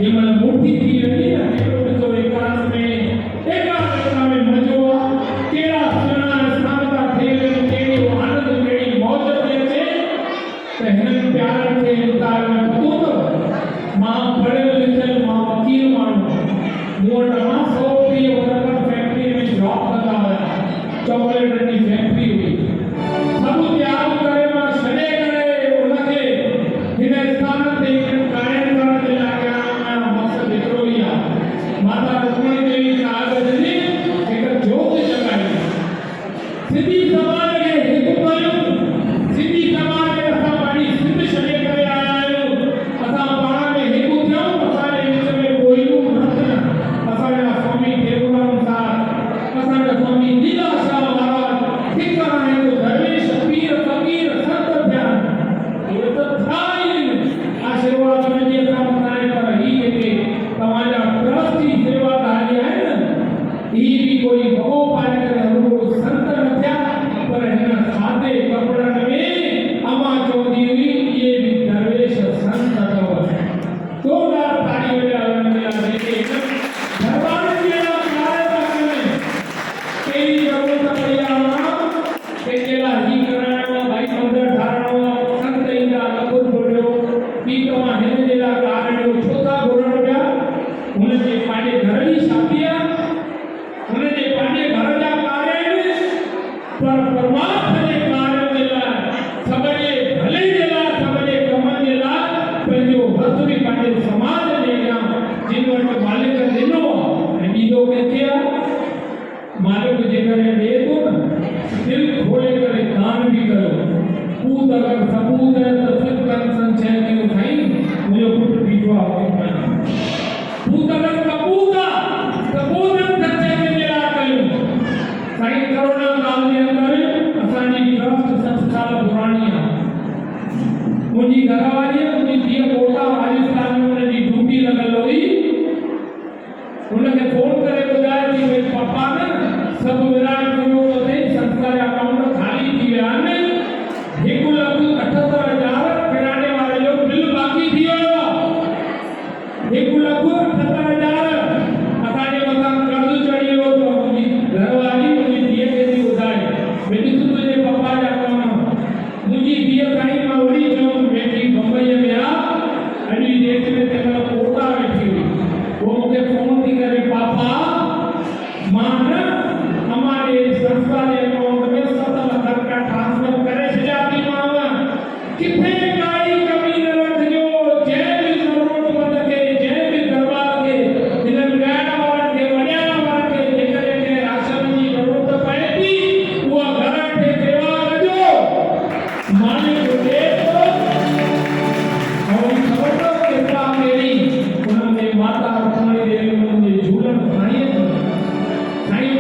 ये मन मुट्ठी थी रही ना केड़ो तो एकांत में मजो केड़ा सुना सामता ठेले केड़ी आनंद केड़ी मौज दे छे पहन प्यार के उतार में पतो तो मां पढ़े लिखल मां वकील मानो वो नमा 100 की वर्कर फैक्ट्री में जॉब करता है चॉकलेट की फैक्ट्री हुई सब त्याग करे मां छड़े करे उनके हिन स्थान ते कायम करण जे लाइ मकसद एकड़ो ही आहे माता रुक्मणी देवी का आगजनी एक जोत जगाई सिंधी समाज के हित कयो सिंधी समाज के असा पाणी सिंध छड़े करे आया आयो असा पाण में हित थियो असा जे विच में कोई न असा जा स्वामी देवराम साहब असा जा स्वामी लीलाशाह महाराज ठिकाना है तो दरवेश पीर फकीर संत ध्यान ये तो थाई आशीर्वाद में ये काम कराए पर ही के तमाजा ट्रस्टी सेवादारी है ना ई भी कोई भगो पाए करे हमरो संत नथया पर है सादे कपड़न में अमा चोदी हुई ये भी दरवेश संत तो ताड़ी में आने देखे दरबार के कार्य में तेरी जरूरत पड़िया के केला ही कराणो भाई मंदिर धारणो संत इंदा लखुर बोलियो पी तमा हिन जेला कारण छोटा गोरण पिया उन जे पाणे घर जी शादिया उन जे पाणे घर जा कार्य पर परमात्मा जे कार्य जे लाइ सबजे भले जे लाइ सबजे कमनि जे लाइ पंहिंजो हथ बि पंहिंजे समाज जे अॻियां जिन वटि मालिक ॾिनो ऐं ॾींदो किथे आहे मालिक जेकर ॾिए थो न दिल खोले करे दान भी करो पूत अगर सबूत है तो फिर कर संचय के भाई मुझे पुत्र बीजवा पूत अगर सबूत संचय के जला कयो साईं करोना काल के अंदर असानी ट्रस्ट संस्कार पुरानी है मुझी घरवाली मुझी दिया कोटा राजस्थान में उनकी ड्यूटी लगल हुई उनके फोन करे बुधाए कि मेरे पापा ने सब विराट करो तो थे संस्कार अकाउंट खाली थी विया ने 1,78,000 किराने वाले जो बिल बाकी थी वियो 1,78,000 असांजे मथां कर्ज चढ़ी वियो तो मुंहिंजी घरवारी मुंहिंजी धीअ खे थी ॿुधाए बेटी तूं तुंहिंजे पप्पा जा कम मुंहिंजी धीअ साईं मां वरी चयुमि बेटी बम्बईअ में आहे अॼु जी डेट में तंहिं महिल कोटा वेठी हुई वो मूंखे फोन थी करे पापा मां न हमारे संस्था के अकाउंट में 7 लाख रुपया ट्रांसफर करे छॾिया थी मांव किथे काई कमी न रखजो जंहिं बि ज़रूरतमंद खे जंहिं बि दरबार खे हिननि ॻाइण वारनि खे वॼाइण वारनि खे जेकॾहिं कंहिं राशन जी ज़रूरत पए थी उहा घर खे सेवा कजो मालिक ॾे थो ऐं ख़बर अथव कृपा मेरी उन्हनि जे माता रुक्मणी देवी उन्हनि जे झूलण साईं साईं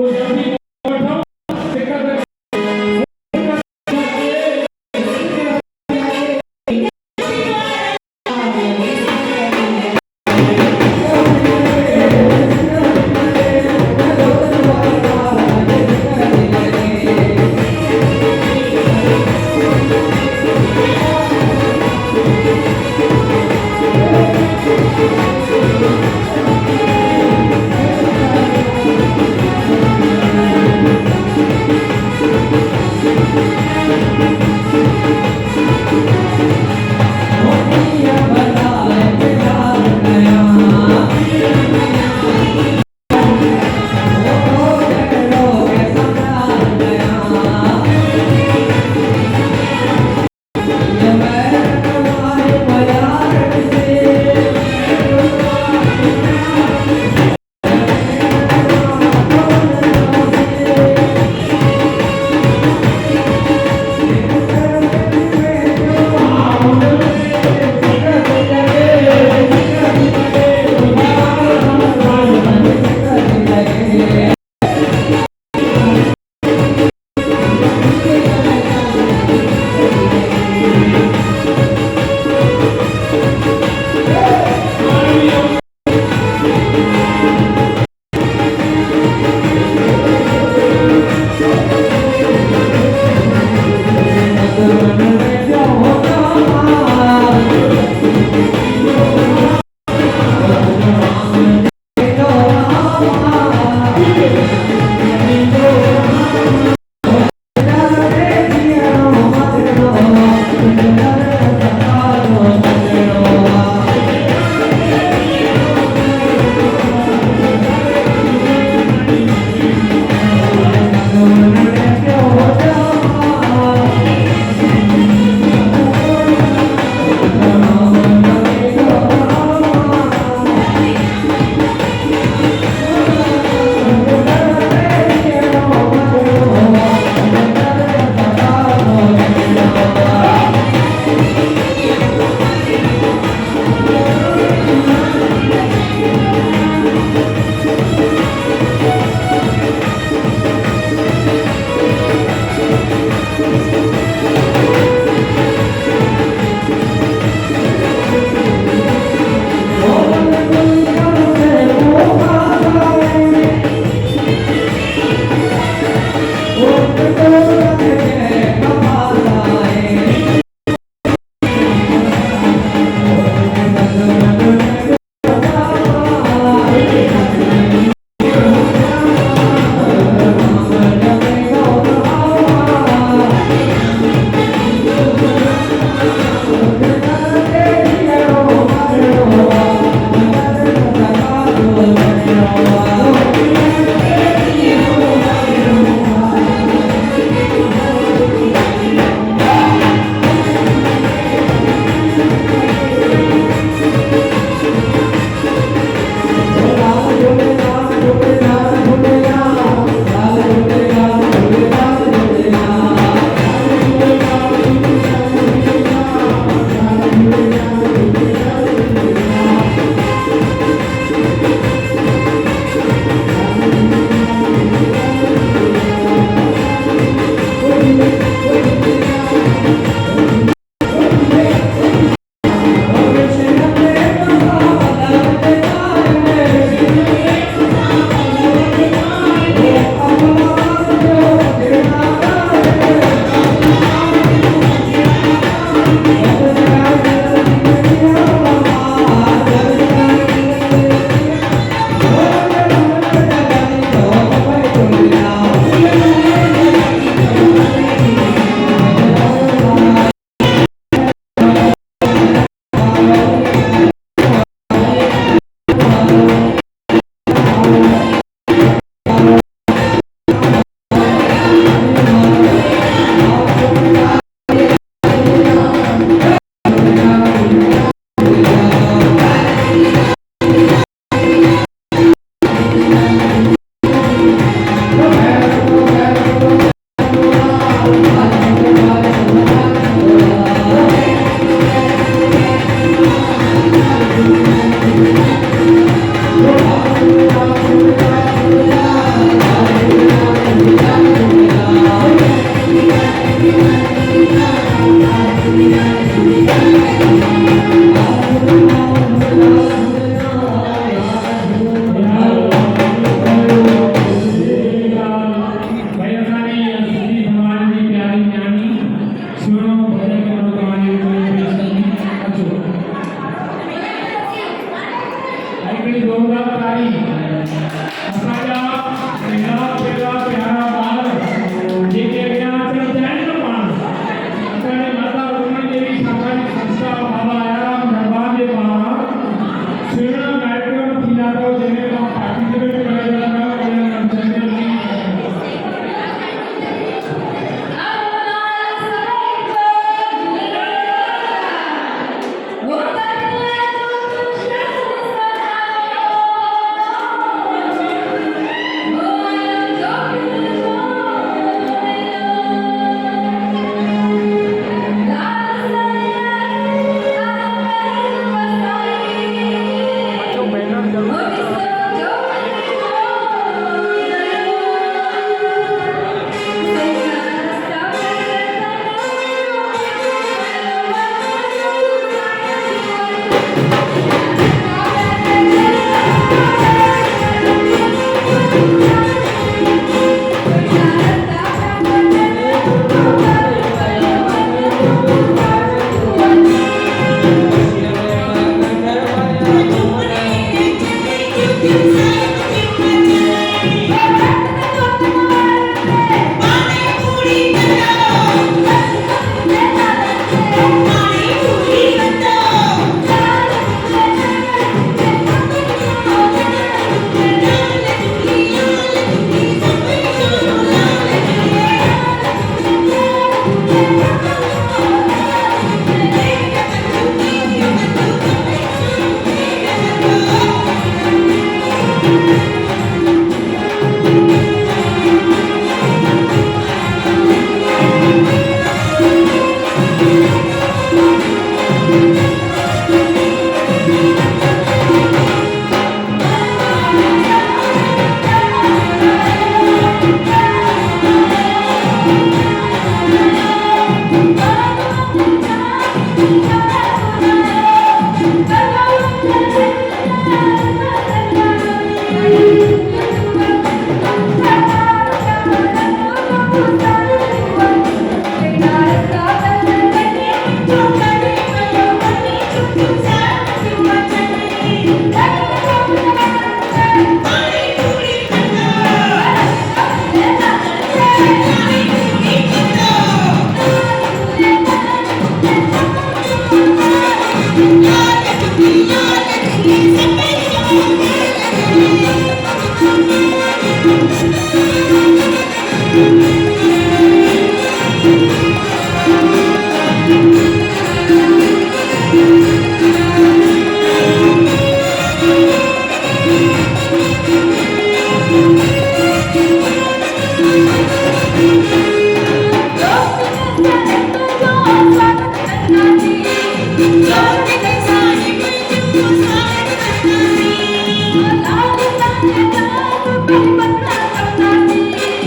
जब भी बैठो सिखर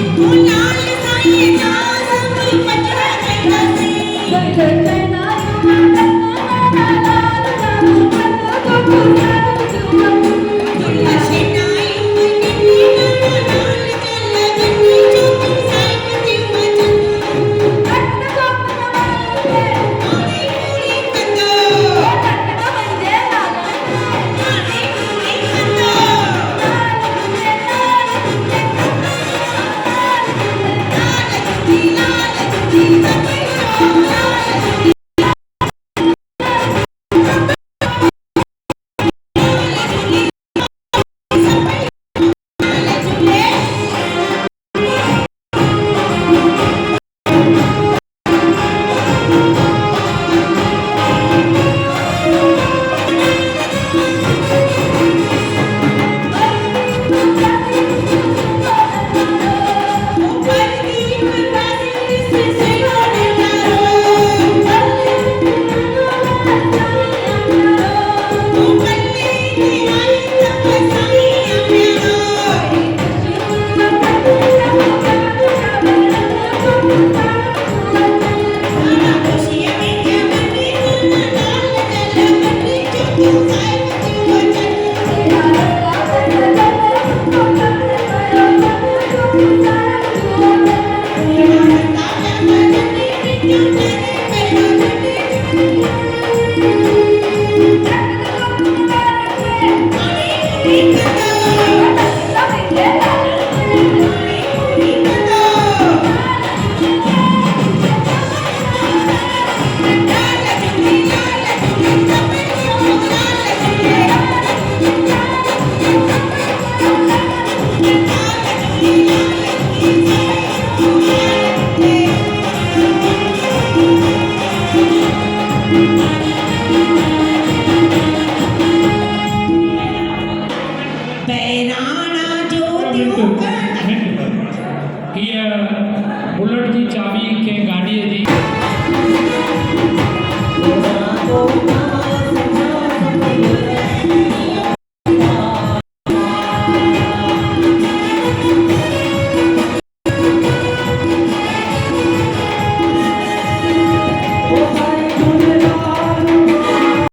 ऑनलाइन